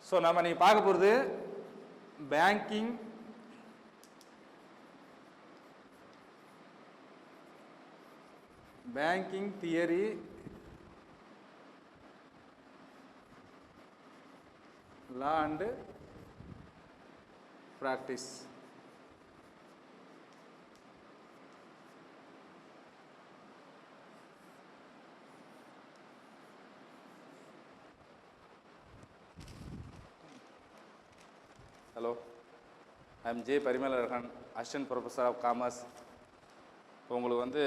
So நம்ம நீங்கள் பார்க்க போகிறது banking theory law and practice. Hello, I am J Parimelazhagan, assistant professor of commerce. இப்போ உங்களுக்கு வந்து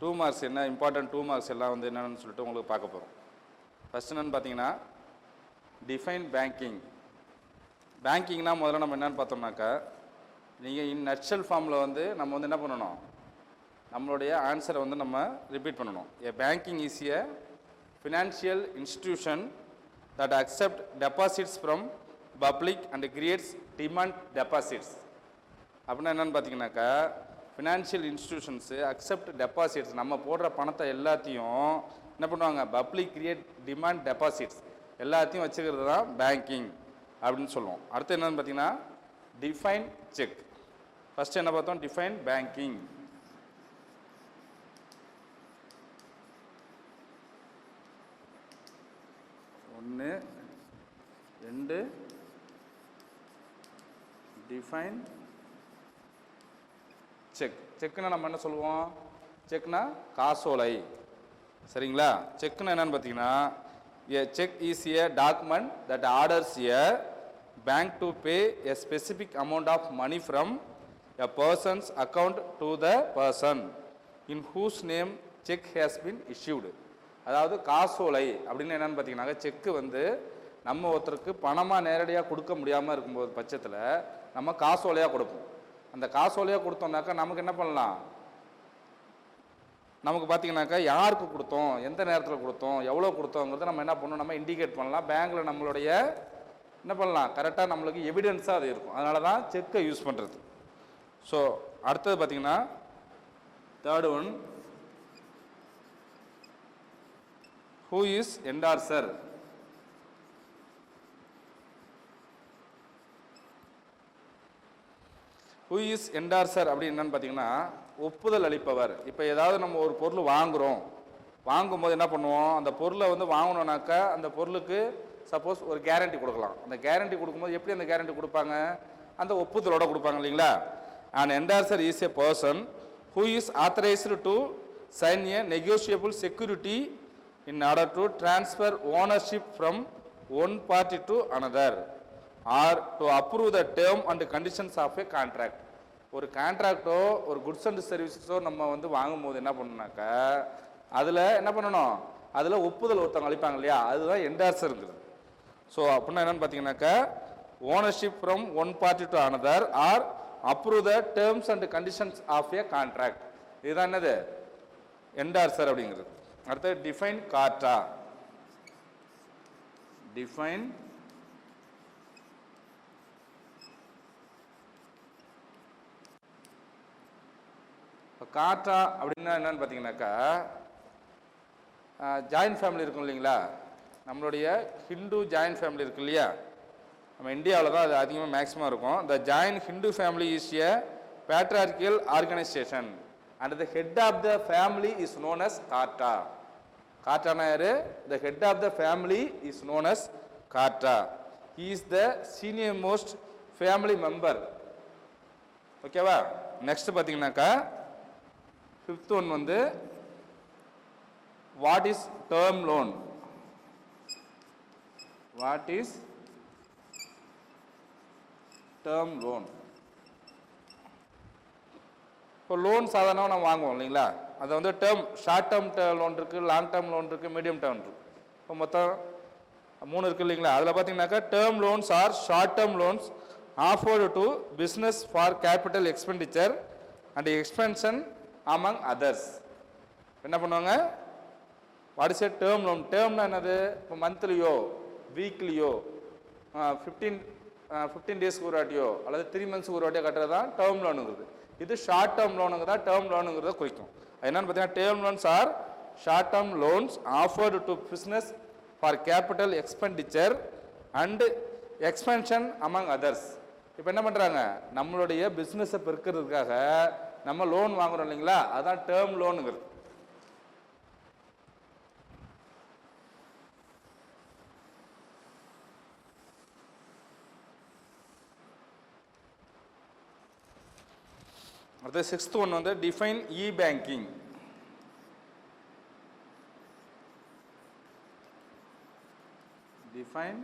2 மார்க்ஸ் என்ன இம்பார்ட்டன்ட் 2 மார்க்ஸ் எல்லாம் வந்து என்னென்னு சொல்லிட்டு உங்களுக்கு பார்க்க போகிறோம். ஃபஸ்ட் என்னென்னு பார்த்தீங்கன்னா டிஃபைன் பேங்கிங். பேங்கிங்னால் முதல்ல நம்ம என்னென்னு பார்த்தோம்னாக்கா, நீங்கள் இன் நட்ஷல் ஃபார்மில் வந்து நம்ம வந்து என்ன பண்ணணும், நம்மளுடைய ஆன்சரை வந்து நம்ம ரிப்பீட் பண்ணணும். A banking is a financial institution that accept deposits from public and creates demand deposits. அப்படின்னா என்னென்னு பார்த்தீங்கன்னாக்கா, ஃபினான்ஷியல் இன்ஸ்டிடியூஷன்ஸு அக்செப்ட் டெபாசிட்ஸ், நம்ம போடுற பணத்தை எல்லாத்தையும் என்ன பண்ணுவாங்க, பப்ளிக் கிரியேட் டிமாண்ட் டெபாசிட்ஸ் எல்லாத்தையும் வச்சுக்கிறது தான் பேங்கிங் அப்படின்னு சொல்லுவோம். அடுத்து என்னென்னு பார்த்தீங்கன்னா டிஃபைன் செக். ஃபஸ்ட்டு என்ன பார்த்தோம், டிஃபைன் பேங்கிங். ஒன்று 2 டிஃபைன் செக். செக்குன்னா நம்ம என்ன சொல்லுவோம், செக்னா காசோலை. சரிங்களா? செக்குன்னா என்னன்னு பார்த்தீங்கன்னா, a cheque is a document that orders a bank to pay a specific amount of money from a person's account to the person in whose name cheque has been issued. அதாவது காசோலை அப்படின்னு என்னென்னு பார்த்தீங்கன்னாக்க, செக்கு வந்து நம்ம ஒருத்தருக்கு பணமாக நேரடியாக கொடுக்க முடியாமல் இருக்கும்போது பட்சத்தில் நம்ம காசோலையாக கொடுப்போம். அந்த காசோலையாக கொடுத்தோம்னாக்கா நமக்கு என்ன பண்ணலாம், நமக்கு பார்த்தீங்கன்னாக்கா யாருக்கு கொடுத்தோம், எந்த நேரத்தில் கொடுத்தோம், எவ்வளோ கொடுத்தோங்கிறத நம்ம என்ன பண்ணணும், நம்ம இண்டிகேட் பண்ணலாம். பேங்க்கில் நம்மளுடைய என்ன பண்ணலாம், கரெக்டாக நம்மளுக்கு எவிடன்ஸாக அது இருக்கும். அதனால தான் செக்கை யூஸ் பண்ணுறது. ஸோ அடுத்தது பார்த்தீங்கன்னா third one, who is endorser. Who is endorser அப்படின்னு என்னன்னு பார்த்தீங்கன்னா, ஒப்புதல் அளிப்பவர். இப்போ ஏதாவது நம்ம ஒரு பொருள் வாங்குகிறோம், வாங்கும்போது என்ன பண்ணுவோம், அந்த பொருளை வந்து வாங்கணுன்னாக்கா அந்த பொருளுக்கு சப்போஸ் ஒரு கேரண்டி கொடுக்கலாம். அந்த கேரண்டி கொடுக்கும்போது எப்படி அந்த கேரண்டி கொடுப்பாங்க, அந்த ஒப்புதலோடு கொடுப்பாங்க இல்லைங்களா. And endorser is a person who is authorised to sign a negotiable security in order to transfer ownership from one party to another or to approve the term and conditions of a contract. ஒரு கான்ட்ராக்டோ ஒரு goods and சர்வீஸோ நம்ம வந்து வாங்கும்போது என்ன பண்ணணும்னாக்கா, அதில் என்ன பண்ணணும், அதில் ஒப்புதல் ஒருத்தவங்க அளிப்பாங்க இல்லையா, அதுதான் என்டார்சருங்கிறது. ஸோ அப்படின்னா என்னென்னு பார்த்தீங்கன்னாக்கா, ownership from one party to another or approve the terms and conditions of a contract. இதுதான் என்னது, என்டார்சர் அப்படிங்கிறது. அடுத்தது டிஃபைன் கார்ட்டா. டிஃபைன் கார்ட்டா அப்படின்னா என்னன்னு பார்த்தீங்கன்னாக்கா, ஜாயின்ட் ஃபேமிலி இருக்கும் இல்லைங்களா, நம்மளுடைய ஹிந்து ஜாயின்ட் ஃபேமிலி இருக்கு இல்லையா, நம்ம இந்தியாவில் தான் அது அதிகமாக மேக்ஸிமம் இருக்கும். The joint Hindu family is a patriarchal organisation and the head of the family is known as karta. கார்ட்டானா யாரு, the head of the family is known as karta. He is the senior most family member. ஓகேவா? Next பார்த்தீங்கன்னாக்கா fifth one வந்து what is term loan. What is term loan. இப்போ loan சாதாரணமாக நம்ம வாங்குவோம் இல்லைங்களா, அதை வந்து டேர்ம், ஷார்ட் டேர்ம் லோன் இருக்குது, லாங் டேர்ம் லோன் இருக்குது, மீடியம் டேர்ம் இருக்குது. இப்போ மொத்தம் 3 இருக்குது இல்லைங்களா. அதில் பார்த்தீங்கன்னாக்கா term loans are short term loans offered to business for capital expenditure and expansion among others. என்ன பண்ணுவாங்க, what is a term loan. டேர்ம்னா என்னது, இப்போ மந்த்லியோ வீக்லியோ 15 டேஸ்க்கு ஒரு வாட்டியோ அல்லது 3 மந்த்ஸ்க்கு ஒரு வாட்டியோ கட்டுறது தான் டேர்ம் லோனுங்கிறது. இது ஷார்ட் டேர்ம் லோனுங்க தான் டேர்ம் லோனுங்கிறத குறிக்கும். என்னன்னு பார்த்தீங்கன்னா, term loans are short term loans offered to business for capital expenditure and expansion among others. இப்போ என்ன பண்ணுறாங்க, நம்மளுடைய பிஸ்னஸை பெருக்கிறதுக்காக நம்ம லோன் வாங்குறோம் இல்லைங்களா, அதான் டேர்ம் லோனுங்கிறது. அடுத்து 6th ஒன் வந்து define e banking. Define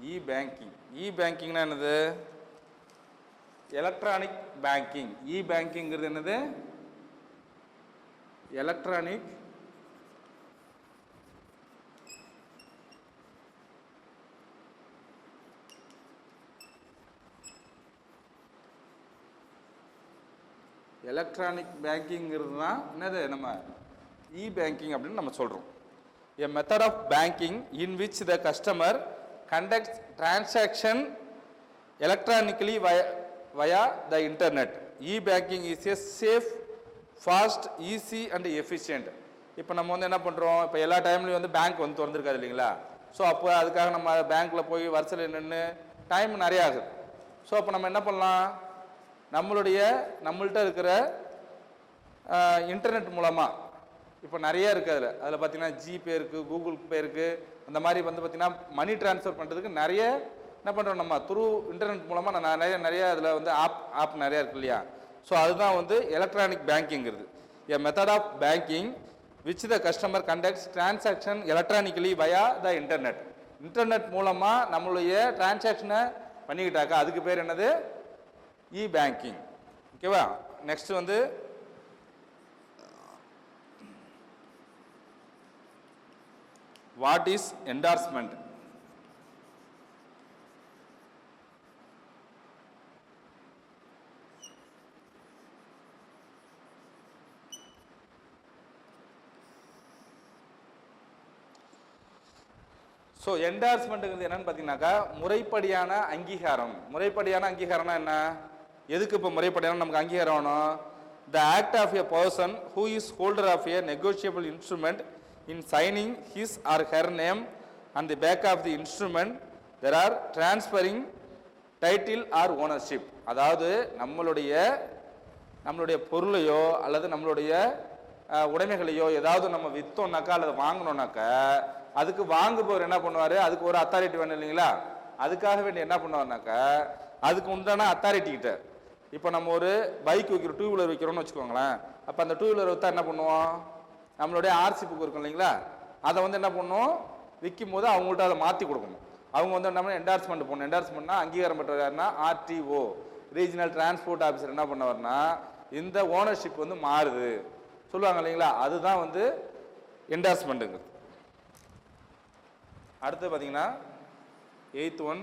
e banking. E பேங்கிங்னா என்னது, எலக்ட்ரானிக் பேங்கிங். இ பேங்கிங்கிறது என்னது, எலக்ட்ரானிக் எலக்ட்ரானிக் பேங்கிங்கிறது தான் என்னது நம்ம இ பேங்கிங் அப்படின்னு நம்ம சொல்கிறோம். A method of banking in which the customer conducts transaction electronically via the internet. E-banking is a safe, fast, easy and efficient. இப்போ நம்ம வந்து என்ன பண்ணுறோம், இப்போ எல்லா டைம்லையும் வந்து பேங்க் வந்து திறந்துருக்காது இல்லைங்களா. ஸோ அப்போ அதுக்காக நம்ம பேங்க்கில் போய் வரிசையில் நின்று டைம் நிறைய ஆகுது. ஸோ அப்போ நம்ம என்ன பண்ணலாம், நம்மள்கிட்ட இருக்கிற இன்டர்நெட் மூலமாக இப்போ நிறைய இருக்குது. அதில் பார்த்தீங்கன்னா ஜிபே இருக்குது, கூகுள் பே இருக்குது. அந்த மாதிரி வந்து பார்த்தீங்கன்னா மணி ட்ரான்ஸ்ஃபர் பண்ணுறதுக்கு நிறைய என்ன பண்ணுறோம், நம்ம த்ரூ இன்டர்நெட் மூலமாக நிறைய அதில் வந்து ஆப் நிறையா இருக்கு இல்லையா. ஸோ அதுதான் வந்து எலக்ட்ரானிக் பேங்கிங்கிறது. A method of banking which the customer conducts transaction electronically via the internet. Internet மூலமாக நம்மளுடைய டிரான்சாக்ஷனை பண்ணிக்கிட்டாக்கா அதுக்கு பேர் என்னது, இ பேங்கிங். ஓகேவா. நெக்ஸ்ட் வந்து வாட் இஸ் என்டார்ஸ்மெண்ட். ஸோ என்டார்ஸ்மெண்ட்டுங்கிறது என்னன்னு பார்த்தீங்கன்னாக்கா முறைப்படியான அங்கீகாரம். முறைப்படியான அங்கீகாரம்னா என்ன, எதுக்கு இப்போ முறைப்படியான நமக்கு அங்கீகாரம் வேணும், the act of a person who is holder of a negotiable instrument in signing his or her name on the back of the instrument there are transferring title or ownership. அதாவது நம்மளுடைய பொருளையோ அல்லது நம்மளுடைய உடைமைகளையோ ஏதாவது நம்ம விற்றோம்னாக்கா அல்லது வாங்கினோம்னாக்கா அதுக்கு வாங்குபவர் என்ன பண்ணுவார், அதுக்கு ஒரு அத்தாரிட்டி வேணும் இல்லைங்களா. அதுக்காக வேண்டி என்ன பண்ணுவார்னாக்கா அதுக்கு உண்டான அத்தாரிட்டி கிட்ட, இப்போ நம்ம ஒரு பைக் வைக்கிறோம், 2 வீலர் வைக்கிறோம்னு வச்சுக்கோங்களேன். அப்போ அந்த 2 வீலர் விற்றா என்ன பண்ணுவோம், நம்மளுடைய ஆர்சி புக் இருக்கும் இல்லைங்களா, அதை வந்து என்ன பண்ணணும், விற்கும் போது அவங்கள்ட்ட அதை மாற்றி கொடுக்கணும். அவங்க வந்து என்ன என்டார்ஸ்மெண்ட் பண்ணணும். என்டார்ஸ்மெண்ட்னா அங்கீகாரம் பெற்றவர் யாருன்னா ஆர்டிஓ, ரீஜனல் டிரான்ஸ்போர்ட் ஆஃபீஸர் என்ன பண்ணவர்னா இந்த ஓனர்ஷிப் வந்து மாறுது சொல்லுவாங்க இல்லைங்களா, அதுதான் வந்து என்டார்ஸ்மெண்ட்டுங்கிறது. அடுத்து பார்த்தீங்கன்னா 8th one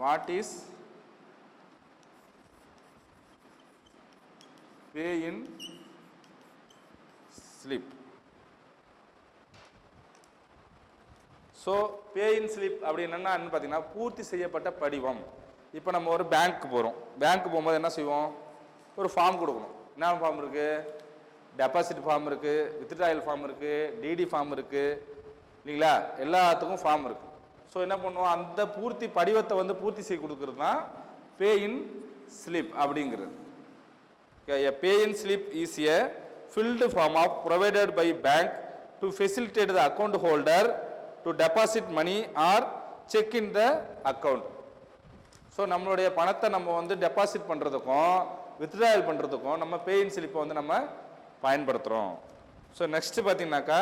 what is pay in slip. So pay in slip அப்படி என்னென்னா பார்த்தீங்கன்னா பூர்த்தி செய்யப்பட்ட படிவம். இப்போ நம்ம ஒரு பேங்க்கு போகிறோம், பேங்க்கு போகும்போது என்ன செய்வோம், ஒரு ஃபார்ம் கொடுக்கணும். என்ன ஃபார்ம் இருக்குது, டெபாசிட் ஃபார்ம் இருக்குது, வித்ட்ராயல் ஃபார்ம் இருக்குது, டிடி ஃபார்ம் இருக்குது இல்லைங்களா, எல்லாத்துக்கும் ஃபார்ம் இருக்குது. ஸோ என்ன பண்ணுவோம், அந்த பூர்த்தி படிவத்தை வந்து பூர்த்தி செய்ய கொடுக்குறது தான் பே இன் ஸ்லிப் அப்படிங்கிறது. A pay-in slip is a filled form of provided by bank to facilitate the account holder to deposit money or check in the account. So நம்மளுடைய பணத்தை நம்ம வந்து டெபாசிட் பண்ணுறதுக்கும் வித்ட்ராயல் பண்ணுறதுக்கும் நம்ம pay-in slip வந்து நம்ம பயன்படுத்துகிறோம். ஸோ நெக்ஸ்ட் பார்த்தீங்கன்னாக்கா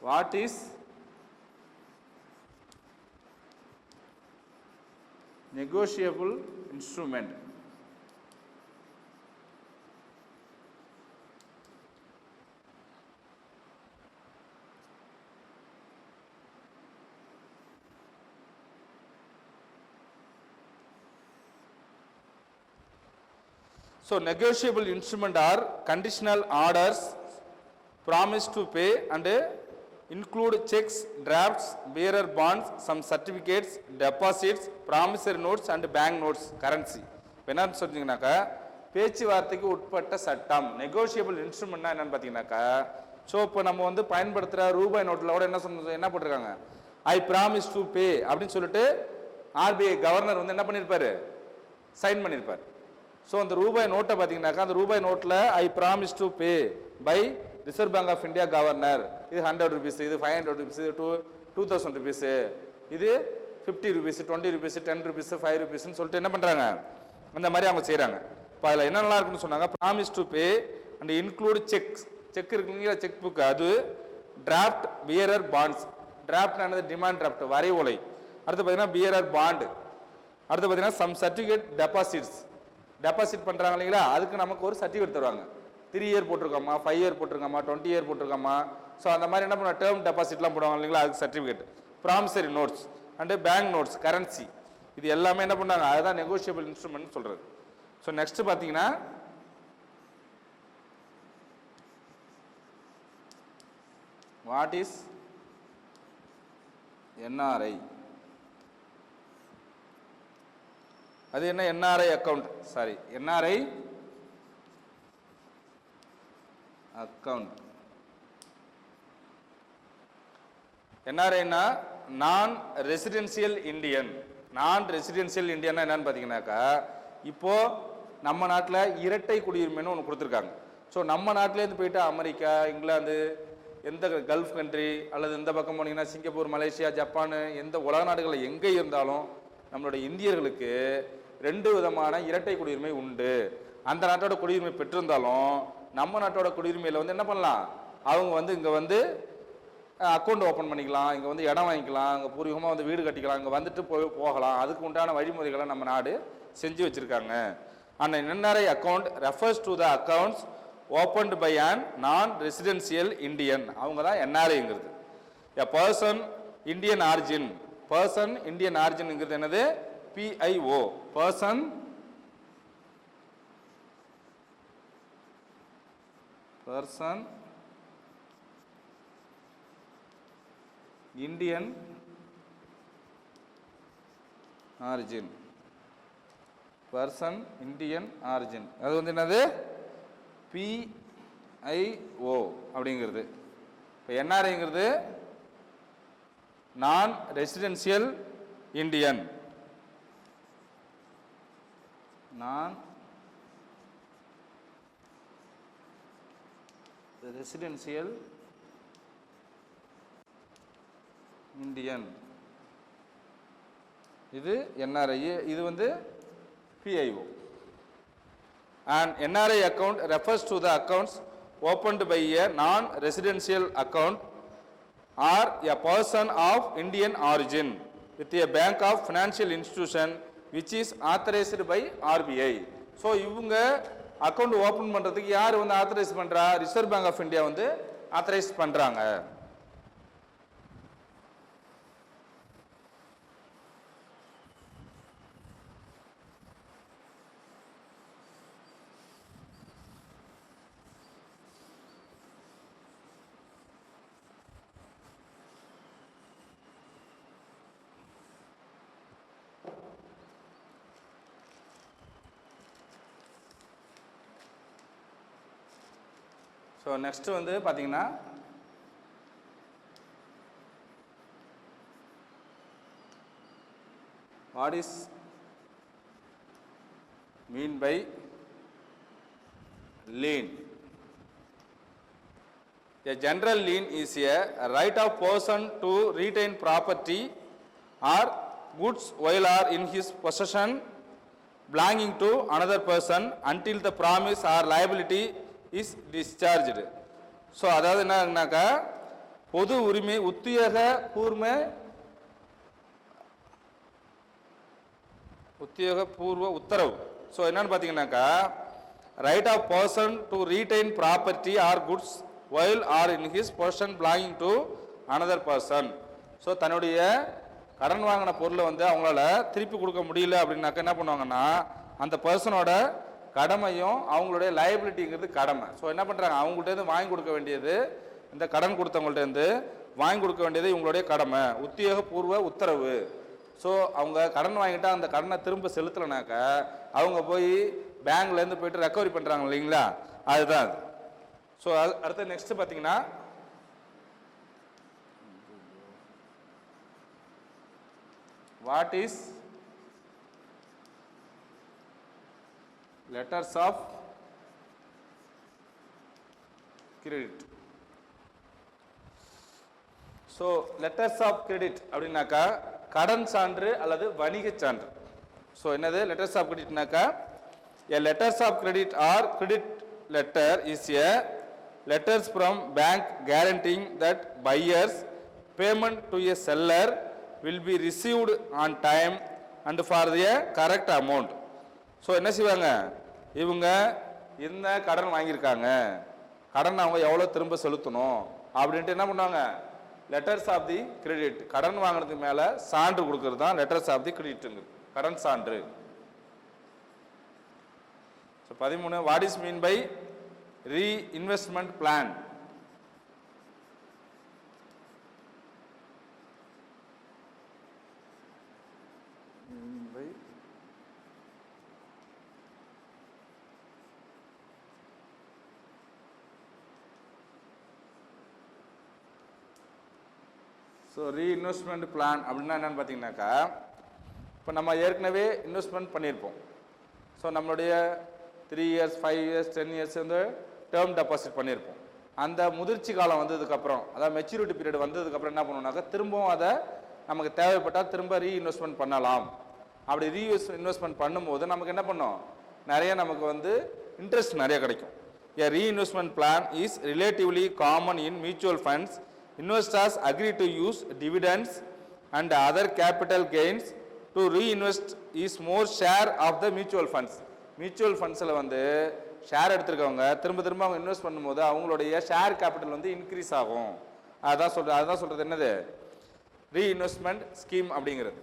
what is negotiable instrument. So negotiable instrument are conditional orders, promise to pay and include checks, drafts, bearer bonds, some certificates, deposits, promissory notes and bank notes, currency. என்ன சொல்றீங்கன்னாக்கா பேச்சுவார்த்தைக்கு உட்பட்ட சட்டம் negotiable இன்ஸ்ட்ருமெண்ட்னா என்னன்னு பார்த்தீங்கன்னாக்கா so இப்போ நம்ம வந்து பயன்படுத்துகிற ரூபாய் நோட்டில் கூட என்ன போட்டிருக்காங்க ஐ ப்ராமிஸ் டு பே அப்படின்னு சொல்லிட்டு ஆர்பிஐ கவர்னர் வந்து என்ன பண்ணியிருப்பாரு சைன் பண்ணியிருப்பார். ஸோ அந்த ரூபாய் நோட்டை பார்த்தீங்கன்னாக்கா அந்த ரூபாய் நோட்டில் I promise to pay by Reserve Bank of India governor, இது 100 rupees, இது 500 rupees, இது 2000 rupees, இது 50 rupees, 20 rupees, 10 rupees, 5 rupees சொல்லிட்டு என்ன பண்ணுறாங்க அந்த மாதிரி அவங்க செய்கிறாங்க. இப்போ அதில் என்னென்னலாம் இருக்குன்னு சொன்னாங்க promise to pay and include cheque இருக்குங்களா செக் புக், அது draft bearer bonds, draft demand draft வரை ஓலை, அடுத்து பார்த்தீங்கன்னா பியரர் பாண்டு, அடுத்து பார்த்தீங்கன்னா சம் சர்டிஃபிகேட் டெபாசிட் பண்ணுறாங்க இல்லைங்களா அதுக்கு நமக்கு ஒரு சர்டிஃபிகேட் தருவாங்க. 3 year போட்டிருக்காமா, 5 year போட்டிருக்காமா, 20 year போட்டிருக்காமா. ஸோ அந்த மாதிரி என்ன பண்ணுவோம் டேர்ம் டெபாசிட்லாம் போடுவாங்க இல்லைங்களா அதுக்கு certificate, promissory notes and bank notes, currency, இது எல்லாமே என்ன பண்ணாங்க அதுதான் நெகோஷியபிள் இன்ஸ்ட்ருமெண்ட் சொல்கிறது. ஸோ நெக்ஸ்ட் பார்த்தீங்கன்னா வாட் இஸ் என்ஆர்ஐ, அது என்ன NRI account, sorry NRI account. என்ஆர்ஐனா non residential Indian. Non residential இந்தியன்னா என்னன்னு பார்த்தீங்கன்னாக்கா இப்போ நம்ம நாட்டில் இரட்டை குடியுரிமைன்னு ஒன்று கொடுத்துருக்காங்க. ஸோ நம்ம நாட்டிலேருந்து போயிட்டு அமெரிக்கா, இங்கிலாந்து, எந்த கல்ஃப் கண்ட்ரி அல்லது இந்த பக்கம் போனீங்கன்னா சிங்கப்பூர், மலேசியா, ஜப்பான், எந்த உலக நாடுகளில் எங்கே இருந்தாலும் நம்மளுடைய இந்தியர்களுக்கு 2 விதமான இரட்டை குடியுரிமை உண்டு. அந்த நாட்டோட குடியுரிமை பெற்றிருந்தாலும் நம்ம நாட்டோட குடியுரிமையில் வந்து என்ன பண்ணலாம் அவங்க வந்து இங்கே வந்து அக்கௌண்ட் ஓப்பன் பண்ணிக்கலாம், இங்கே வந்து இடம் வாங்கிக்கலாம், அங்கே பூர்வீகமாக வந்து வீடு கட்டிக்கலாம், இங்கே வந்துட்டு போகலாம். அதுக்கு உண்டான வழிமுறைகளை நம்ம நாடு செஞ்சு வச்சுருக்காங்க. அந்த NRI account refers to the accounts opened by an non residential Indian, அவங்க தான் என்ஆர்ஐங்கிறது. A person Indian origin, person Indian ஆரிஜின்ங்கிறது என்னது PIO, person Indian origin, person Indian origin, அது வந்து என்னது பிஐஓ அப்படிங்கிறது. இப்போ என்ஆர்ஐங்கிறது non residential Indian, non residential Indian, இது என்ஆர்ஐ, இது வந்து PIO. And NRI account refers to the accounts opened by a non residential account or a person of Indian origin with a bank of financial institution which is authorised by RBI. So இவங்க account open பண்ணுறதுக்கு யார் வந்து authorise பண்ணுறா Reserve Bank of India வந்து authorise பண்ணுறாங்க. So next வந்து பார்த்தீங்கன்னா what is mean by lien. A general lien is a right of person to retain property or goods while are in his possession belonging to another person until the promise or liability is discharged. So அதாவது என்னன்னாக்கா பொது உரிமை உத்தியோகபூர்வ உத்தரவு. So என்னன்னு பார்த்தீங்கன்னாக்கா right of person to retain property or goods while are in his position belonging to another person. So தன்னுடைய கடன் வாங்கின பொருளை வந்து அவங்களால திருப்பி கொடுக்க முடியல அப்படின்னாக்கா என்ன பண்ணுவாங்கன்னா அந்த பர்சனோட கடமையும் அவங்களுடைய லைபிலிட்டிங்கிறது கடமை. ஸோ என்ன பண்ணுறாங்க அவங்கள்ட்டேருந்து வாங்கி கொடுக்க வேண்டியது இந்த கடன் கொடுத்தவங்கள்ட்டேருந்து வாங்கி கொடுக்க வேண்டியது இவங்களுடைய கடமை, உத்தியோகபூர்வ உத்தரவு. ஸோ அவங்க கடன் வாங்கிட்டா அந்த கடனை திரும்ப செலுத்தலைனாக்க அவங்க போய் பேங்க்லேருந்து போயிட்டு ரெக்கவரி பண்ணுறாங்க இல்லைங்களா, அதுதான் அது. ஸோ அடுத்து நெக்ஸ்ட் பார்த்தீங்கன்னா what is letters of credit. So letters of credit அப்படின்னாக்கா கடன் சான்று அல்லது வணிக சான்று. ஸோ என்னது லெட்டர்ஸ் ஆஃப் கிரெடிட்னாக்கா a letters of credit or credit letter is a letters from bank guaranteeing that buyers payment to a seller will be received on time and for the correct amount. So என்ன செய்வாங்க, இவங்க என்ன கடன் வாங்கியிருக்காங்க, கடன் அவங்க எவ்வளோ திரும்ப செலுத்தணும் அப்படின்ட்டு என்ன பண்ணுவாங்க, லெட்டர்ஸ் ஆஃப் தி கிரெடிட், கடன் வாங்கினதுக்கு மேலே சான்று கொடுக்கறது தான் லெட்டர்ஸ் ஆஃப் தி கிரெடிட்டுங்க, கடன் சான்று. 13 what is mean by reinvestment plan. So reinvestment plan அப்படின்னா என்னென்னு பார்த்தீங்கன்னாக்கா, இப்போ நம்ம ஏற்கனவே இன்வெஸ்ட்மெண்ட் பண்ணியிருப்போம். ஸோ நம்மளுடைய 3 years 5 years 10 years வந்து டேர்ம் டெபாசிட் பண்ணியிருப்போம். அந்த முதிர்ச்சி காலம் வந்ததுக்கப்புறம், அதாவது மெச்சூரிட்டி பீரியட் வந்ததுக்கப்புறம் என்ன பண்ணுவோம்னாக்கா திரும்பவும் அதை நமக்கு தேவைப்பட்டால் திரும்ப ரீஇன்வெஸ்ட்மெண்ட் பண்ணலாம். அப்படி ரீஇன்வெஸ்ட்மெண்ட் பண்ணும்போது நமக்கு என்ன பண்ணோம், நிறைய நமக்கு வந்து இன்ட்ரெஸ்ட் நிறைய கிடைக்கும். A reinvestment plan is relatively common in mutual funds. Investors agree to use dividends and other capital gains to reinvest is more share of the mutual funds. Mutual ஃபண்ட்ஸில் வந்து ஷேர் எடுத்துருக்கவங்க திரும்ப திரும்ப அவங்க இன்வெஸ்ட் பண்ணும்போது அவங்களுடைய share capital வந்து increase ஆகும். அதுதான் சொல்கிறது என்னது ரீஇன்வெஸ்ட்மெண்ட் ஸ்கீம் அப்படிங்கிறது.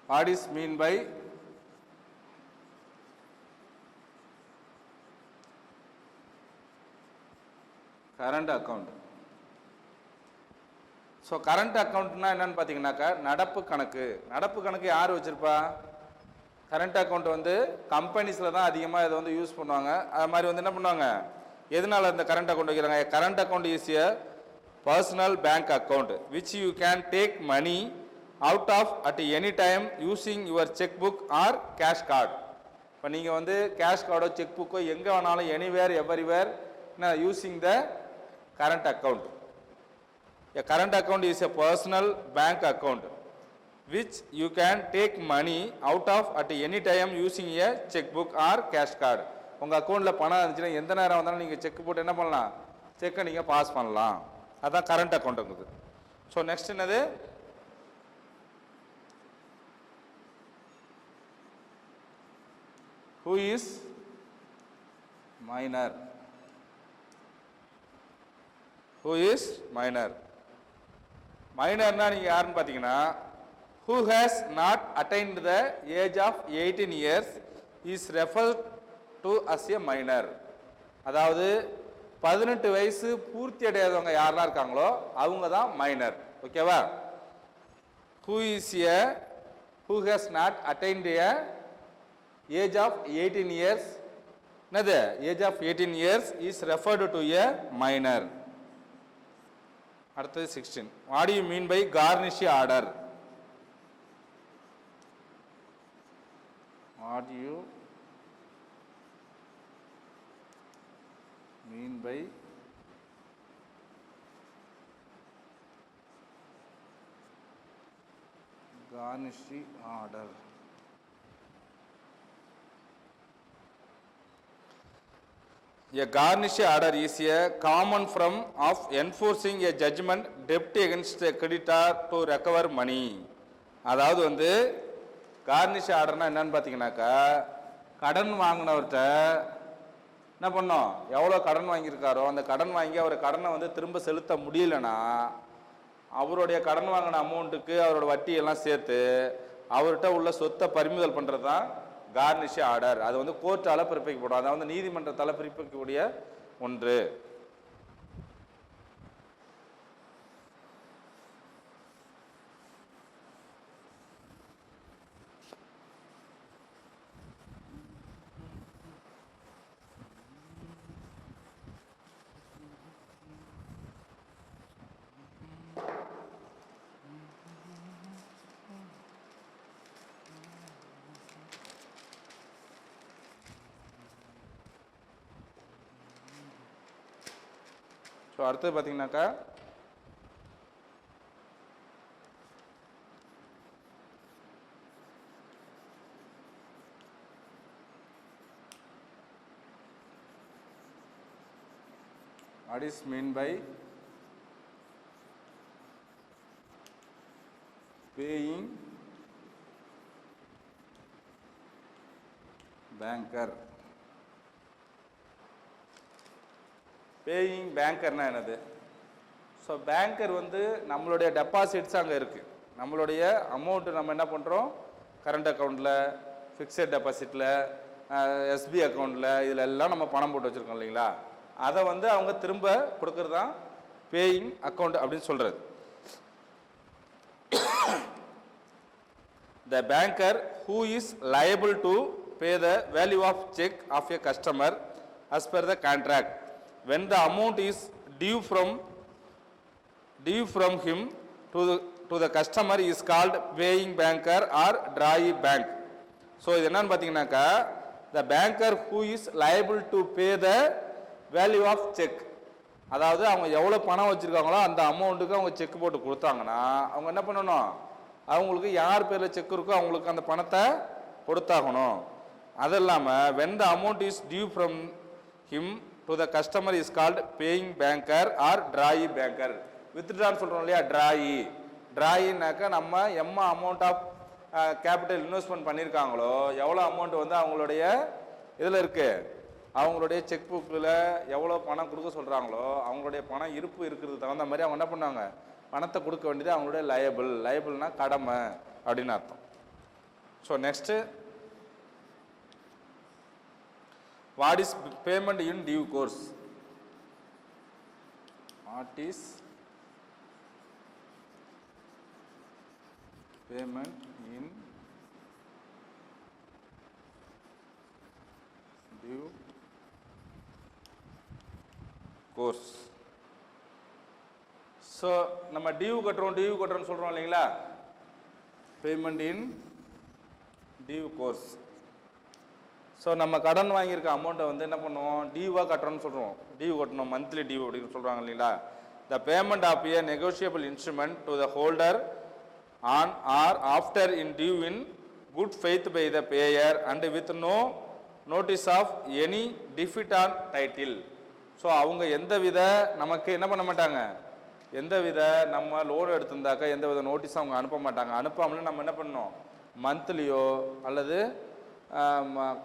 What is mean by current account. So current அக்கௌண்ட்னா என்னன்னு பார்த்தீங்கன்னாக்கா நடப்பு கணக்கு. நடப்பு கணக்கு யார் வச்சுருப்பா, கரண்ட் அக்கௌண்ட் வந்து கம்பெனிஸில் தான் அதிகமாக இதை வந்து யூஸ் பண்ணுவாங்க. அது மாதிரி வந்து என்ன பண்ணுவாங்க, எதனால் இந்த கரண்ட் அக்கௌண்ட் வைக்கிறாங்க, current account is a personal bank account which you can take money out of at any time using your cheque book or cash card. இப்போ நீங்கள் வந்து கேஷ் கார்டோ செக் புக்கோ எங்கே வேணாலும் anywhere everywhere using the current account. A current account is a personal bank account which you can take money out of at any time using a checkbook or cash card. உங்கள் அக்கௌண்ட்டில் பணம் இருந்துச்சுன்னா எந்த நேரம் வந்தாலும் நீங்கள் செக் போட்டு என்ன பண்ணலாம், செக்கை நீங்கள் பாஸ் பண்ணலாம். அதுதான் கரண்ட் அக்கௌண்ட்டுங்குது. ஸோ நெக்ஸ்ட் என்னது, who is minor. Who is minor? மைனர்னா நீங்கள் யாருன்னு பார்த்தீங்கன்னா who has not attained the age of 18 years is referred to as a minor. அதாவது 18 வயசு பூர்த்தி அடையாதவங்க யாரெல்லாம் இருக்காங்களோ அவங்க தான் மைனர். ஓகேவா? who has not attained a age of 18 years, என்னது age of 18 years is referred to a minor. அடுத்தது 16. What do you mean by garnish order? What do you mean by garnish order? A garnish order is a common form of enforcing a judgment debt against a creditor to recover money. அதாவது வந்து Cornish ஆர்டர்னா என்னன்னு பார்த்தீங்கன்னாக்கா, கடன் வாங்கினவர்கிட்ட என்ன பண்ணோம், எவ்வளோ கடன் வாங்கியிருக்காரோ அந்த கடன் வாங்கி அவர் கடனை வந்து திரும்ப செலுத்த முடியலன்னா அவருடைய கடன் வாங்கின அமௌண்ட்டுக்கு அவரோட வட்டி எல்லாம் சேர்த்து அவர்கிட்ட உள்ள சொத்தை பறிமுதல் பண்ணுறது தான் கார்னிஷ் ஆர்டர். அது வந்து கோர்ட்டால் பிறப்பிக்கப்படும், அதாவது வந்து நீதிமன்றத்தால் பிறப்பிக்கக்கூடிய ஒன்று. ஸோ அடுத்தது பார்த்தீங்கன்னாக்கா what is mean by paying banker? Paying பேங்கர்னா என்னது? ஸோ பேங்கர் வந்து நம்மளுடைய டெபாசிட்ஸ் அங்கே இருக்குது. நம்மளுடைய அமௌண்ட்டு நம்ம என்ன பண்ணுறோம், கரண்ட் அக்கௌண்ட்டில், ஃபிக்ஸட் டெபாசிட்டில், எஸ்பி அக்கௌண்ட்டில், இதில் எல்லாம் நம்ம பணம் போட்டு வச்சுருக்கோம் இல்லைங்களா, அதை வந்து அவங்க திரும்ப கொடுக்கறது தான் பேயிங் அக்கௌண்ட் அப்படின்னு சொல்கிறது. The banker who is liable to pay the value of check of a customer as per the contract when the amount is due from him to the customer is called paying banker or drawee bank. So இது என்னன்னு பார்த்தீங்கன்னாக்கா, the banker who is liable to pay the value of check, அதாவது அவங்க எவ்வளோ பணம் வச்சுருக்காங்களோ அந்த அமௌண்ட்டுக்கு அவங்க செக் போட்டு கொடுத்தாங்கன்னா அவங்க என்ன பண்ணணும், அவங்களுக்கு யார் பேரில் செக் இருக்கோ அவங்களுக்கு அந்த பணத்தை கொடுத்தாகணும். அது இல்லாமல் when the amount is due from him to the customer is called paying banker or drawee banker. வித்ட்ரான்னு சொல்கிறோம் இல்லையா, ட்ராயினாக்கா நம்ம அமௌண்ட் ஆஃப் கேபிட்டல் இன்வெஸ்ட்மெண்ட் பண்ணியிருக்காங்களோ எவ்வளோ அமௌண்ட் வந்து அவங்களுடைய இதில் இருக்குது, அவங்களுடைய செக் புக்கில் எவ்வளோ பணம் கொடுக்க சொல்கிறாங்களோ அவங்களுடைய பணம் இருப்பு இருக்கிறது தகுந்த மாதிரி அவங்க என்ன பண்ணாங்க, பணத்தை கொடுக்க வேண்டியது அவங்களுடைய லயபிள்னா கடமை அப்படின்னு அர்த்தம். So next, what is payment in due course? What is payment in due course? So நம்ம டியூ கட்டுறோம்னு சொல்கிறோம் இல்லைங்களா, payment in due course. So நம்ம கடன் வாங்கியிருக்க அமௌண்ட்டை வந்து என்ன பண்ணுவோம், டியூவாக கட்டுறோம்னு சொல்கிறோம், டியூ கட்டணும், மந்த்லி டியூ அப்படின்னு சொல்கிறாங்க இல்லைங்களா. The payment of a negotiable instrument to the holder on or after in due in good faith by the payer and with no notice of any defect on title. So அவங்க எந்தவித நமக்கு என்ன பண்ண மாட்டாங்க, எந்தவித நம்ம லோன் எடுத்திருந்தாக்கா எந்தவித நோட்டீஸும் அவங்க அனுப்ப மாட்டாங்க. அனுப்பாமலே நம்ம என்ன பண்ணணும், மந்த்லியோ அல்லது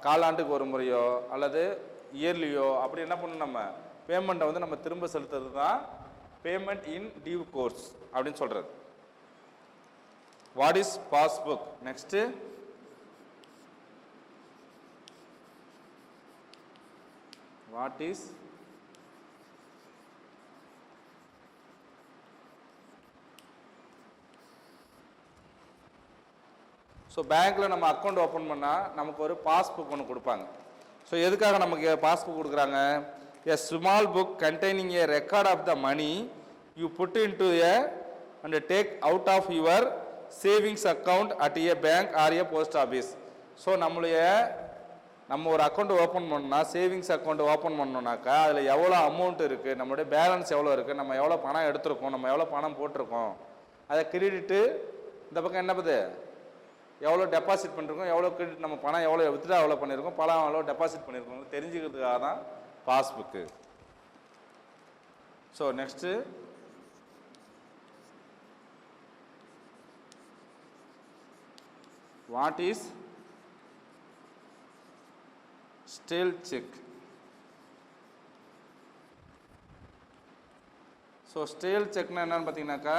காலாண்டுக்கு ஒரு முறையோ அல்லது இயர்லியோ அப்படி என்ன பண்ணணும், நம்ம பேமெண்ட்டை வந்து நம்ம திரும்ப செலுத்துறது தான் பேமெண்ட் இன் டியூ கோர்ஸ் அப்படின்னு சொல்கிறது. What is passbook? Next, what is so பேங்க்கில் நம்ம அக்கௌண்ட் ஓப்பன் பண்ணால் நமக்கு ஒரு பாஸ்புக் ஒன்று கொடுப்பாங்க. ஸோ எதுக்காக நமக்கு பாஸ்புக் கொடுக்குறாங்க, a small book containing a record of the money you put in to a and take out of your savings account at a bank or a post office. So நம்ம ஒரு account open பண்ணால், savings account open பண்ணோம்னாக்கா அதில் எவ்வளோ amount இருக்குது, நம்மளுடைய balance எவ்வளோ இருக்குது, நம்ம எவ்வளோ பணம் எடுத்திருக்கோம், நம்ம எவ்வளோ பணம் போட்டிருக்கோம், அதை கிரெடிட்டு இந்த பக்கம் என்ன பண்ணுது, எவ்வளோ டெபாசிட் பண்ணிருக்கோம், எவ்வளோ கிரெடிட், நம்ம பணம் எவ்வளோ வித்ட்ரா எவ்வளோ பண்ணியிருக்கோம், பணம் எவ்வளோ டெபாசிட் பண்ணியிருக்கோம் தெரிஞ்சுக்கிறதுக்காக தான் passbook. So next, what is stale cheque? So stale செக்னா என்னன்னு பார்த்தீங்கன்னாக்கா,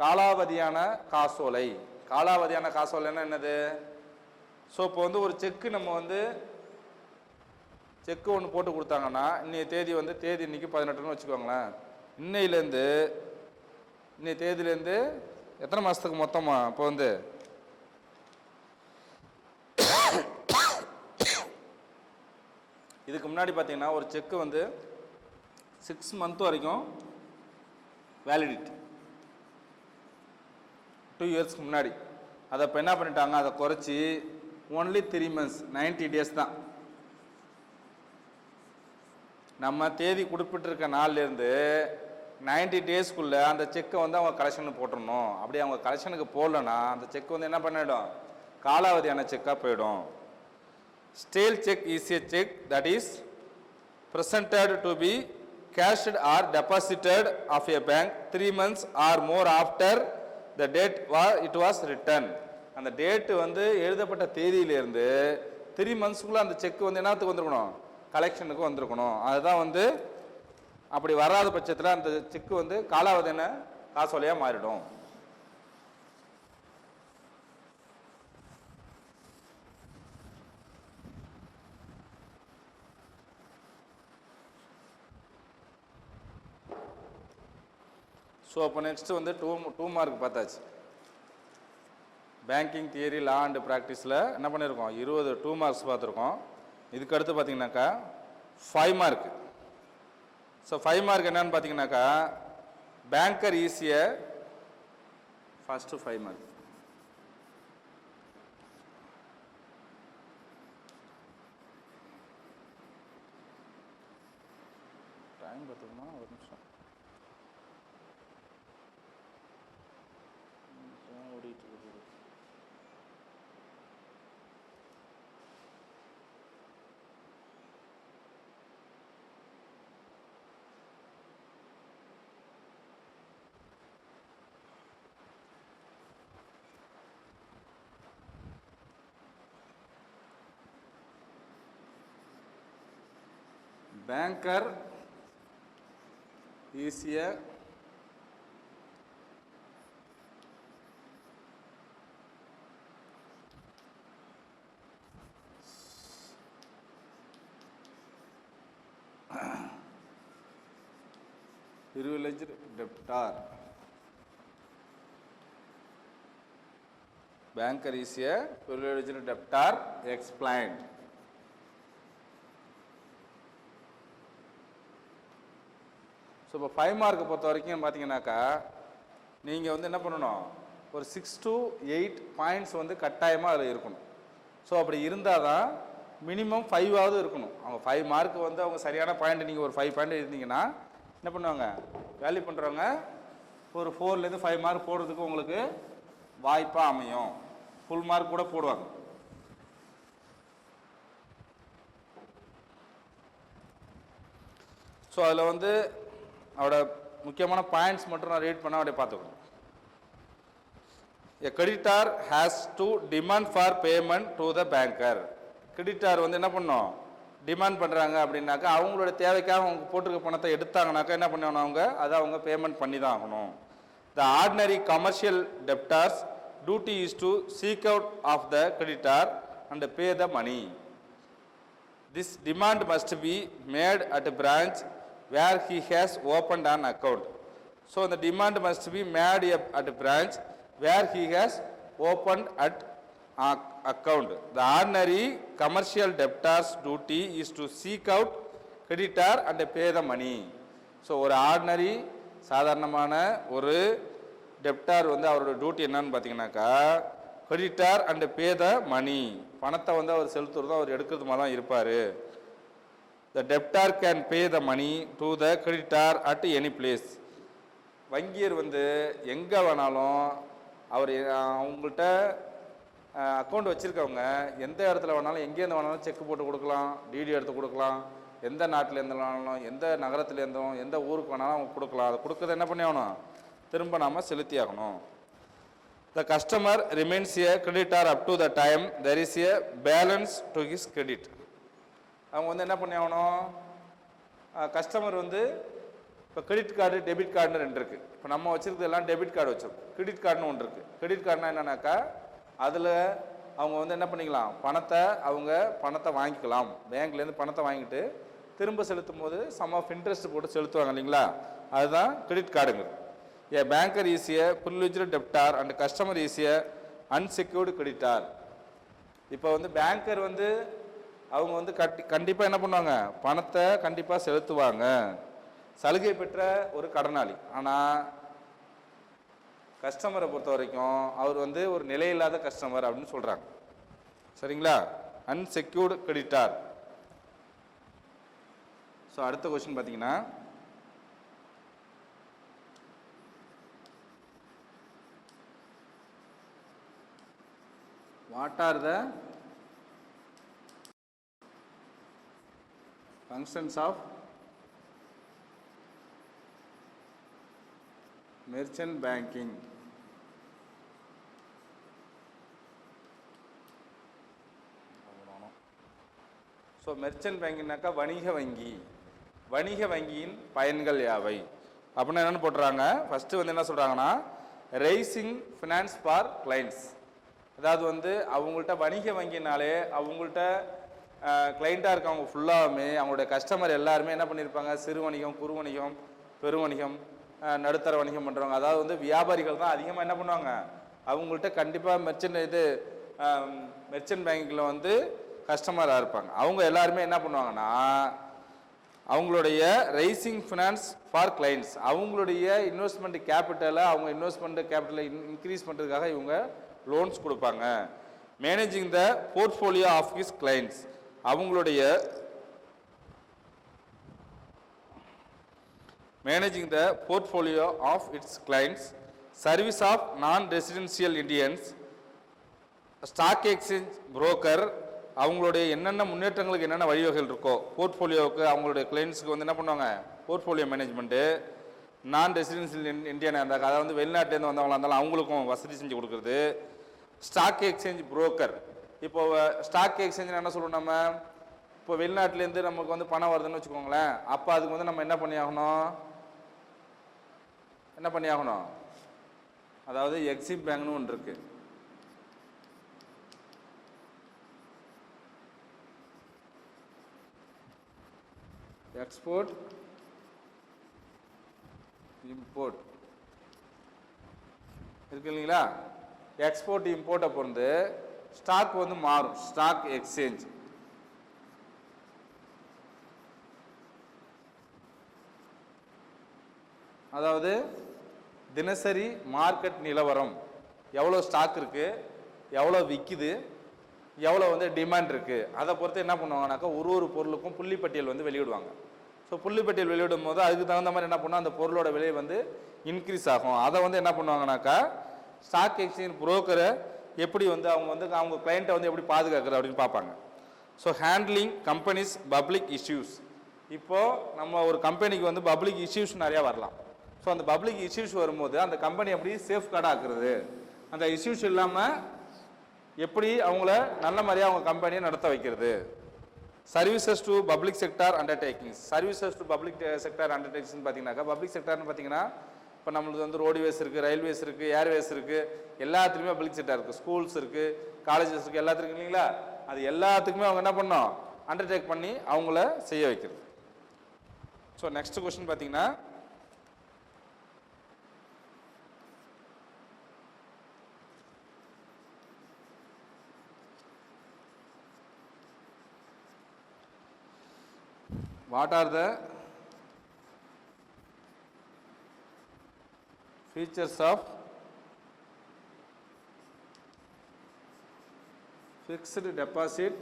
காலாவதியான காசோலை. காலாவதியான காசோலைன்னா என்னது? ஸோ இப்போ வந்து ஒரு செக்கு நம்ம வந்து செக்கு ஒன்று போட்டு கொடுத்தாங்கன்னா இன்னைய தேதி வந்து தேதி இன்னைக்கு 18ன்னு வச்சுக்கோங்களேன். இன்னையிலேருந்து இன்னைய தேதியிலேருந்து எத்தனை மாதத்துக்கு மொத்தமா? இப்போ வந்து இதுக்கு முன்னாடி பார்த்தீங்கன்னா ஒரு செக்கு வந்து 6 மந்த் வரைக்கும் வேலிடிட்டி, 2 இயர்ஸ்க்கு முன்னாடி. அதை இப்போ என்ன பண்ணிட்டாங்க, அதை குறைச்சி ஒன்லி 3 மந்த்ஸ் 90 டேஸ் தான். நம்ம தேதி குறிப்பிட்டிருக்க நாள்லேருந்து 90 டேஸ்க்குள்ளே அந்த செக்கை வந்து அவங்க கலெக்ஷனுக்கு போட்டுடணும். அப்படி அவங்க கலெக்ஷனுக்கு போடலன்னா அந்த செக் வந்து என்ன பண்ணிடும், காலாவதியான செக்காக போயிடும். Stale check is a check that is presented to be cashed or deposited of a bank 3 months or more after the date it was written. அந்த டேட் வந்து எழுதப்பட்ட தேதியிலிருந்து 3 மந்த்ஸ்க்குள்ள அந்த செக் வந்து என்னத்துக்கு வந்திருக்கணும், கலெக்ஷனுக்கு வந்திருக்கணும். அதுதான் வந்து அப்படி வராத பட்சத்தில் அந்த செக் வந்து காலாவதியான காசோலையாக மாறிடும். ஸோ அப்போ நெக்ஸ்ட்டு வந்து டூ மார்க் பார்த்தாச்சு. பேங்கிங் தியரி, லா அண்ட் ப்ராக்டிஸில் என்ன பண்ணியிருக்கோம், 20 2 மார்க்ஸ் பார்த்துருக்கோம். இதுக்கு அடுத்து பார்த்தீங்கன்னாக்கா 5 மார்க். ஸோ 5 மார்க் என்னன்னு பார்த்தீங்கன்னாக்கா பேங்கர் ஈஸியை ஃபஸ்ட்டு 5 மார்க். டைம் பார்த்துக்கோமா, ஒரு நிமிஷம் ஓடிட்டு இருக்குது. Banker is a privileged debtor. Banker is a privileged debtor. Explained. So இப்போ 5 மார்க்கை பொறுத்த வரைக்கும் பார்த்தீங்கன்னாக்கா நீங்கள் வந்து என்ன பண்ணணும், ஒரு 6 to 8 பாயிண்ட்ஸ் வந்து கட்டாயமாக அதில் இருக்கணும். ஸோ அப்படி இருந்தால் தான் மினிமம் 5ஆவது இருக்கணும். அவங்க 5 மார்க்கு வந்து அவங்க சரியான பாயிண்ட், நீங்கள் ஒரு 5 பாயிண்ட் இருந்தீங்கன்னா என்ன பண்ணுவாங்க, வேல்யூ பண்ணுறவங்க ஒரு 4லேருந்து 5 மார்க் போடுறதுக்கு உங்களுக்கு வாய்ப்பாக அமையும். ஃபுல் மார்க் கூட போடுவாங்க. ஸோ அதில் வந்து அவரோட முக்கியமான பாயிண்ட்ஸ் மட்டும் நான் ரீட் பண்ண அப்படியே பார்த்துக்கணும். A creditor has to demand for payment to the banker. Creditor வந்து என்ன பண்ணணும், டிமாண்ட் பண்ணுறாங்க அப்படின்னாக்கா அவங்களோட தேவைக்காக அவங்க போட்டிருக்க பணத்தை எடுத்தாங்கனாக்கா என்ன பண்ணணும், அவங்க அதை அவங்க பேமெண்ட் பண்ணி தான் ஆகணும். The ordinary commercial debtors duty is to seek out of the creditor and pay the money. This demand must be made at a branch where he has opened an account. So the demand must be made at a branch where he has opened at account. The ordinary commercial debtor's duty is to seek out creditor and pay the money. So ஒரு ordinary சாதாரணமான ஒரு டெப்டார் வந்து அவரோட duty என்னன்னு பார்த்தீங்கன்னாக்கா creditor and pay த மணி, பணத்தை வந்து அவர் செலுத்துறது அவர் எடுக்கிறது மாதிரி தான் இருப்பார். The debtor can pay the money to the creditor at any place. வங்கியர் வந்து எங்கே வேணாலும் அவர் அவங்கள்ட்ட அக்கௌண்ட் வச்சுருக்கவங்க எந்த இடத்துல வேணாலும் எங்கேருந்து வேணாலும் செக் போட்டு கொடுக்கலாம், டிடி எடுத்து கொடுக்கலாம், எந்த நாட்டிலேருந்து வேணாலும் எந்த நகரத்துலேருந்தும் எந்த ஊருக்கு வேணாலும் அவங்க கொடுக்கலாம். அதை கொடுக்கறத என்ன பண்ணி ஆகணும், திரும்ப நாம் செலுத்தி ஆகணும். The customer remains a creditor up to the time there is a balance to his credit. அவங்க வந்து என்ன பண்ணி ஆகணும், கஸ்டமர் வந்து இப்போ கிரெடிட் கார்டு டெபிட் கார்டுன்னு ரெண்டு இருக்குது. இப்போ நம்ம வச்சுருக்கிறது எல்லாம் டெபிட் கார்டு வச்சுருக்கோம். கிரெடிட் கார்டுன்னு ஒன்று இருக்குது. கிரெடிட் கார்டுனா என்னன்னாக்கா அதில் அவங்க வந்து என்ன பண்ணிக்கலாம், பணத்தை வாங்கிக்கலாம். பேங்க்லேருந்து பணத்தை வாங்கிட்டு திரும்ப செலுத்தும் போது சம் ஆஃப் இன்ட்ரெஸ்ட் போட்டு செலுத்துவாங்க இல்லைங்களா, அதுதான் கிரெடிட் கார்டுங்கிறது. A banker is a privileged debtor and customer is a unsecured creditor. இப்போ வந்து பேங்கர் வந்து அவங்க வந்து கண்டிப்பாக என்ன பண்ணுவாங்க, பணத்தை கண்டிப்பாக செலுத்துவாங்க, சலுகை பெற்ற ஒரு கடனாளி. ஆனால் கஸ்டமரை பொறுத்த வரைக்கும் அவர் வந்து ஒரு நிலையில்லாத கஸ்டமர் அப்படின்னு சொல்கிறாங்க. சரிங்களா, அன்செக்யூர்டு கிரெடிட்டார். ஸோ அடுத்த கொஸ்டின் பார்த்தீங்கன்னா, what are the functions of merchant banking? So merchant பேங்கிங்னாக்கா வணிக வங்கி. வணிக வங்கியின் பயன்கள் யாவை அப்படின்னா என்னென்னு போட்டுறாங்க. ஃபஸ்ட்டு வந்து என்ன சொல்கிறாங்கன்னா, ரைசிங் ஃபினான்ஸ் ஃபார் கிளைண்ட்ஸ். அதாவது வந்து அவங்கள்ட்ட வணிக வங்கினாலே அவங்கள்ட்ட கிளைண்ட்டாக இருக்கவங்க ஃபுல்லாகவுமே அவங்களுடைய கஸ்டமர் எல்லாருமே என்ன பண்ணியிருப்பாங்க, சிறு வணிகம், குறு வணிகம், பெருவணிகம், நடுத்தர வணிகம் பண்ணுறவங்க, அதாவது வந்து வியாபாரிகள் தான் அதிகமாக என்ன பண்ணுவாங்க. அவங்கள்ட்ட கண்டிப்பாக மெர்ச்சன்ட் பேங்கிங்கில் வந்து கஸ்டமராக இருப்பாங்க. அவங்க எல்லாருமே என்ன பண்ணுவாங்கன்னா, அவங்களுடைய ரைசிங் ஃபினான்ஸ் ஃபார் கிளைண்ட்ஸ், அவங்களுடைய இன்வெஸ்ட்மெண்ட் கேபிட்டலை இன்க்ரீஸ் பண்ணுறதுக்காக இவங்க லோன்ஸ் கொடுப்பாங்க. Managing the portfolio of his clients, அவங்களுடைய managing the portfolio of its clients, service of non residential Indians, stock exchange broker, அவங்களுடைய என்னென்ன முன்னேற்றங்களுக்கு என்னென்ன வழிவகைகள் இருக்கோ போர்ட்ஃபோலியோவுக்கு அவங்களுடைய கிளைண்ட்ஸுக்கு வந்து என்ன பண்ணுவாங்க, போர்ட்ஃபோலியோ மேனேஜ்மெண்ட்டு. நான் ரெசிடென்சியல் இந்தியனாக இருந்தாங்க, அதாவது வந்து வெளிநாட்டிலேருந்து வந்தவங்களா இருந்தாலும் அவங்களுக்கும் வசதி செஞ்சு கொடுக்குறது. ஸ்டாக் எக்ஸ்சேஞ்ச் புரோக்கர், இப்போ ஸ்டாக் எக்ஸ்சேஞ்ச் என்ன சொல்லுவோம் நம்ம, இப்போ வெளிநாட்டிலேருந்து நமக்கு வந்து பணம் வருதுன்னு வச்சுக்கோங்களேன், அப்போ அதுக்கு வந்து நம்ம என்ன பண்ணியாகணும், அதாவது எக்ஸிம் பேங்க்னு ஒன்று இருக்கு. எக்ஸ்போர்ட் இம்போர்ட் இருக்கு இல்லைங்களா. எக்ஸ்போர்ட் இம்போர்ட்டை பொறுத்து ஸ்டாக் வந்து மாறும். ஸ்டாக் எக்ஸ்சேஞ்ச், அதாவது தினசரி மார்க்கெட் நிலவரம், எவ்வளோ ஸ்டாக் இருக்குது, எவ்வளோ விற்கிது, எவ்வளோ வந்து டிமாண்ட் இருக்குது, அதை பொறுத்து என்ன பண்ணுவாங்கனாக்கா ஒரு பொருளுக்கும் புள்ளிப்பட்டியல் வந்து வெளியிடுவாங்க. ஸோ புள்ளிப்பட்டியல் வெளியிடும் போது அதுக்கு தகுந்த மாதிரி என்ன பண்ணுவோம், அந்த பொருளோட விலை வந்து இன்க்ரீஸ் ஆகும். அதை வந்து என்ன பண்ணுவாங்கனாக்கா ஸ்டாக் எக்ஸ்சேஞ்ச் புரோக்கரை எப்படி வந்து அவங்க கிளைண்ட்டை வந்து எப்படி பாதுகாக்கிறது அப்படின்னு பார்ப்பாங்க. So handling companies public issues, இப்போது நம்ம ஒரு கம்பெனிக்கு வந்து பப்ளிக் இஷ்யூஸ் நிறையா வரலாம். ஸோ அந்த பப்ளிக் இஷ்யூஸ் வரும்போது அந்த கம்பெனி எப்படி சேஃப் கார்டாக ஆக்குறது, அந்த இஷ்யூஸ் இல்லாமல் எப்படி அவங்கள நல்ல மாதிரியாக அவங்க கம்பெனியை நடத்த வைக்கிறது. Services to public sector undertakings, services to public sector undertakings பார்த்தீங்கன்னாக்கா, பப்ளிக் செக்டார்னு பார்த்தீங்கன்னா இப்போ நம்மளுக்கு வந்து ரோடுவேஸ் இருக்குது, ரயில்வேஸ் இருக்குது, ஏர்வேஸ் இருக்குது, எல்லாத்துலேயுமே பப்ளிக் செக்டார் இருக்குது, ஸ்கூல்ஸ் இருக்குது, காலேஜஸ் இருக்குது, எல்லாத்துக்கும் இல்லைங்களா. அது எல்லாத்துக்குமே அவங்க என்ன பண்ணோம், அண்டர்டேக் பண்ணி அவங்கள செய்ய வைக்கிறது. ஸோ நெக்ஸ்ட் கொஸ்டின் பார்த்தீங்கன்னா, what are the features of fixed deposit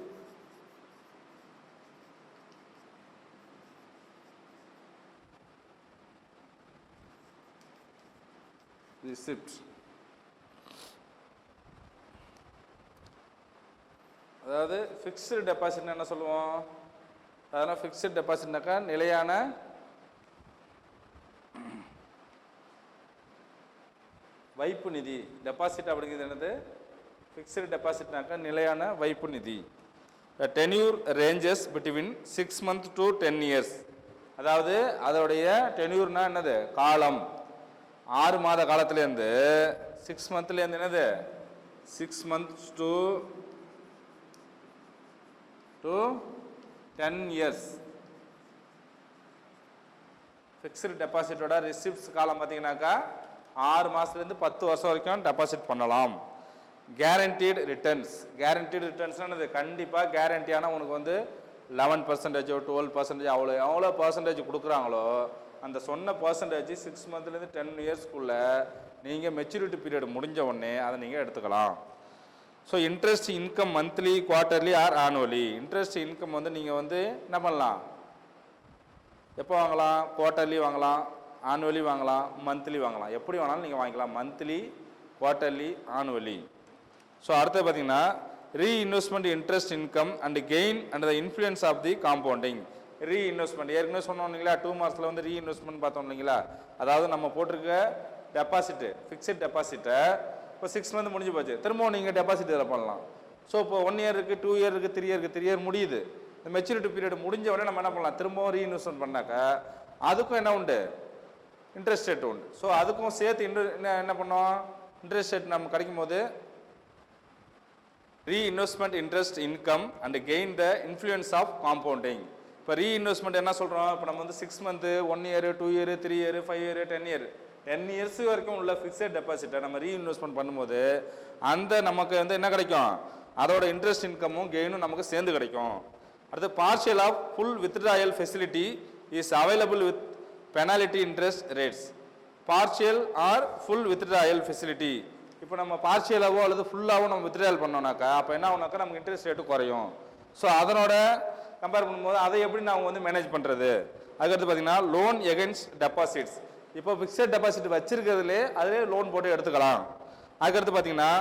receipt? அதாவது ஃபிக்ஸ்டு டெபாசிட்னு என்ன சொல்லுவோம், அதனால் ஃபிக்ஸ்டு டெபாசிட்னாக்கா நிலையான வைப்பு நிதி. டெபாசிட் அப்படிங்கிறது என்னது, ஃபிக்ஸ்டு டெபாசிட்னாக்கா நிலையான வைப்பு நிதி. Tenure ranges between 6 months to 10 years. அதாவது அதோடைய டென்யூர்னா என்னது காலம் 6 மாத காலத்திலேருந்து 6 மந்த்லேருந்து என்னது 6 months to 10 years. ஃபிக்ஸ்டு டெபாசிட்டோட ரிசிப்ட்ஸ் காலம் பார்த்தீங்கன்னாக்கா 6 மாதத்துலேருந்து 10 வருஷம் வரைக்கும் டெபாசிட் பண்ணலாம். Guaranteed returns. கேரண்டீடு ரிட்டர்ன்ஸ்னால் அது கண்டிப்பாக கேரண்டியான உனக்கு வந்து 11% 12% எவ்வளோ பர்சன்டேஜ் கொடுக்குறாங்களோ அந்த சொன்ன பர்சன்டேஜ் 6 மந்த்லேருந்து 10 இயர்ஸ்க்குள்ளே நீங்கள் மெச்சூரிட்டி பீரியட் முடிஞ்ச உடனே அதை நீங்கள் எடுத்துக்கலாம். So interest income monthly quarterly or annually. Interest income வந்து நீங்கள் வந்து என்ன பண்ணலாம், எப்போ வாங்கலாம், குவார்ட்டர்லி வாங்கலாம், ஆனுவலி வாங்கலாம், மந்த்லி வாங்கலாம், எப்படி வேணாலும் நீங்கள் வாங்கிக்கலாம், மந்த்லி, குவார்ட்டர்லி, ஆனுவலி. ஸோ அடுத்து பார்த்தீங்கன்னா reinvestment interest income and gain and the influence of the compounding. Reinvestment ஏற்கனவே சொன்னோம் இல்லைங்களா, 2 மாதத்தில் வந்து ரீஇன்வெஸ்ட்மெண்ட் பார்த்தோம் இல்லைங்களா, அதாவது நம்ம போட்டிருக்க டெபாசிட்டு ஃபிக்ஸட் டெபாசிட்டை இப்போ 6 மந்த் முடிஞ்சு போச்சு, திரும்பவும் நீங்கள் டெபாசிட் இதில் பண்ணலாம். ஸோ இப்போ 1 year இருக்குது, 2 year இருக்குது, 3 year இருக்குது, 3 year முடியுது, இந்த மெச்சூரிட்டி பீரியட் முடிஞ்ச உடனே நம்ம என்ன பண்ணலாம், திரும்பவும் ரீஇன்வெஸ்ட்மெண்ட் பண்ணாக்கா அதுக்கும் என்ன உண்டு, இன்ட்ரெஸ்ட் ரேட் உண்டு. ஸோ அதுக்கும் சேர்த்து என்ன பண்ணோம், இன்ட்ரெஸ்ட் ரேட் நம்ம கிடைக்கும் போது reinvestment interest income and gain the influence of compounding. இப்போ ரீஇன்வெஸ்ட்மெண்ட் என்ன சொல்கிறோம், இப்போ நம்ம வந்து 6 month, 1 year, 2 year, 3 year, 5 year, 10 years வரைக்கும் உள்ள ஃபிக்ஸட் டெபாசிட்டை நம்ம ரீஇன்வெஸ்ட்மெண்ட் பண்ணும்போது அந்த நமக்கு வந்து என்ன கிடைக்கும், அதோட இன்ட்ரெஸ்ட் இன்கமும் கெயினும் நமக்கு சேர்ந்து கிடைக்கும். அடுத்து partial of full withdrawal facility is available with penalty interest rates. Partial or full withdrawal facility. இப்போ நம்ம பார்ஷியலாவோ அல்லது ஃபுல்லாவோ நம்ம வித்ட்ராயல் பண்ணோம்னாக்கா அப்போ என்ன ஆகுனாக்கா நமக்கு இன்ட்ரெஸ்ட் ரேட்டு குறையும். ஸோ அதனோட கம்பேர் பண்ணும்போது அதை எப்படி நான் வந்து மேனேஜ் பண்ணுறது. அதுக்கடுத்து பார்த்தீங்கன்னா லோன் எகென்ஸ்ட் டெபாசிட்ஸ். இப்போ ஃபிக்ஸட் டெபாசிட் வச்சிருக்கிறதுலே அதிலே லோன் போட்டு எடுத்துக்கலாம். அதுக்கடுத்து பார்த்தீங்கன்னா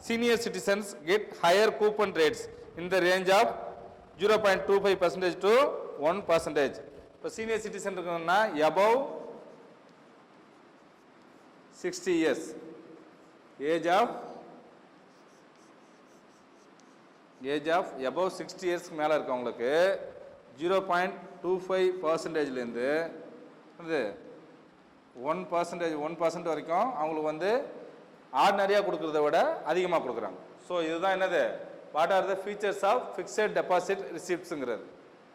senior citizens get higher coupon rates in the range of 0.25% to 1%. இப்போ சீனியர் சிட்டிசன் இருக்குன்னா above 60 years, age of above 60 years மேலே இருக்கவங்களுக்கு 0.25%லேருந்து 1% வரைக்கும் அவங்களுக்கு வந்து ஆர்டினரியாக கொடுக்குறத விட அதிகமாக கொடுக்குறாங்க. ஸோ இதுதான் என்னது, what are the features of fixed deposit ரிசிப்ட்ஸுங்கிறது.